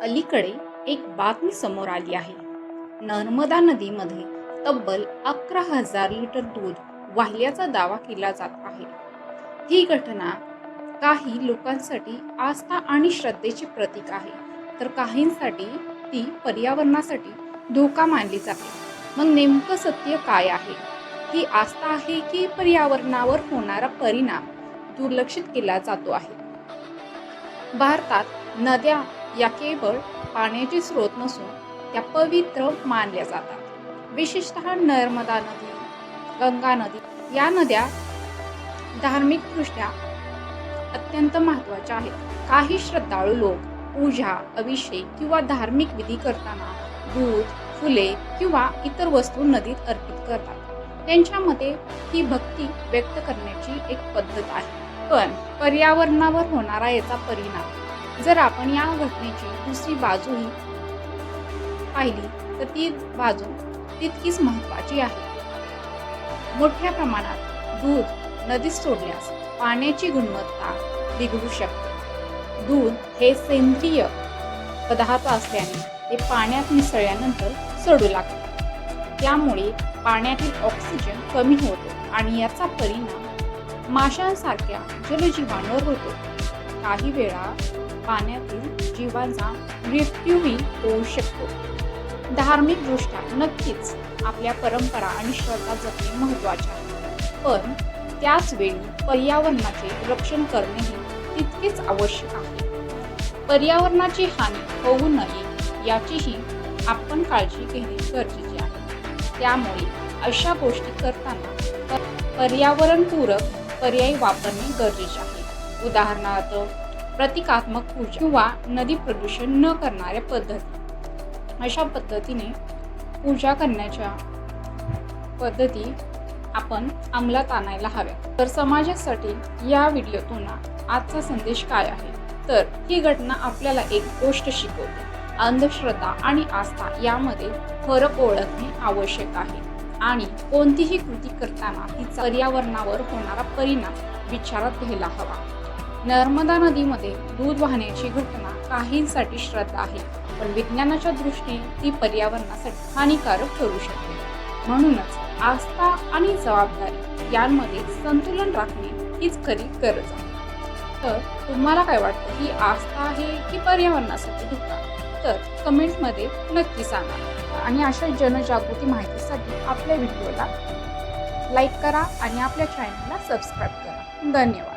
अलीकडे एक बातमी समोर आली आहे. नर्मदा नदीमध्ये तब्बल 11,000 लिटर दूध वाहिल्याचा दावा केला जात आहे. ही घटना काही लोकांसाठी आस्था आणि श्रद्धेचे प्रतीक आहे, तर काहींसाठी ती पर्यावरणासाठी धोका मानली जाते. मग नेमकं सत्य काय आहे? ही आस्था आहे की पर्यावरणावर होणारा परिणाम दुर्लक्षित केला जातो आहे? भारतात नद्या या केवळ पाण्याचे स्रोत नसून त्या पवित्र मानल्या जातात. विशेषतः नर्मदा नदी, गंगा नदी या नद्या धार्मिकदृष्ट्या अत्यंत महत्त्वाच्या आहेत. काही श्रद्धाळू लोक पूजा, अभिषेक किंवा धार्मिक विधी करताना दूध, फुले किंवा इतर वस्तू नदीत अर्पित करतात. त्यांच्या मते ही भक्ती व्यक्त करण्याची एक पद्धत आहे. पण पर्यावरणावर होणारा याचा परिणाम, जर आपण या घटनेची दुसरी बाजूही पाहिली तर ती बाजू तितकीच महत्त्वाची आहे. मोठ्या प्रमाणात दूध नदीत सोडल्यास पाण्याची गुणवत्ता बिघडू शकते. दूध हे सेंद्रिय पदार्थ असल्याने ते पाण्यात मिसळल्यानंतर सडू लागते. त्यामुळे पाण्यातील ऑक्सिजन कमी होतो आणि याचा परिणाम माशांसारख्या जलजीवांवर होतो. काही वेळा पाण्यातील जीवांचा मृत्यूही होऊ शकतो. धार्मिकदृष्ट्या नक्कीच आपल्या परंपरा आणि श्रद्धा जपणे महत्त्वाचे आहे, पण त्याच वेळी पर्यावरणाचे रक्षण करणेही तितकेच आवश्यक आहे. पर्यावरणाची हानी होऊ नये याचीही आपण काळजी घेणे गरजेचे आहे. त्यामुळे अशा गोष्टी करताना पर्यावरणपूरक पर्याय वापरणे गरजेचे आहे. उदाहरणार्थ प्रतिकात्मक पूजा किंवा नदी प्रदूषण न करणाऱ्या पद्धती. अशा पद्धतीने पूजा करण्याच्या पद्धती आपण अंमलात आणायला हव्या. तर समाजासाठी या व्हिडिओतून आजचा संदेश काय आहे? तर ही घटना आपल्याला एक गोष्ट शिकवते. अंधश्रद्धा आणि आस्था यामध्ये फरक ओळखणे आवश्यक आहे आणि कोणतीही कृती करताना तिचा पर्यावरणावर होणारा परिणाम विचारात घ्यायला हवा. नर्मदा नदीमध्ये दूध वाहण्याची घटना काहींसाठी श्रद्धा आहे, पण विज्ञानाच्या दृष्टीने ती पर्यावरणासाठी हानिकारक ठरू शकते. म्हणूनच आस्था आणि जबाबदारी यांमध्ये संतुलन राखणे हीच खरी गरज आहे. तर तुम्हाला काय वाटतं, ही आस्था आहे की पर्यावरणासाठी धोका? तर कमेंटमध्ये नक्की सांगा. आणि अशा जनजागृती माहितीसाठी आपल्या व्हिडिओला लाईक करा आणि आपल्या चॅनलला सबस्क्राईब करा. धन्यवाद.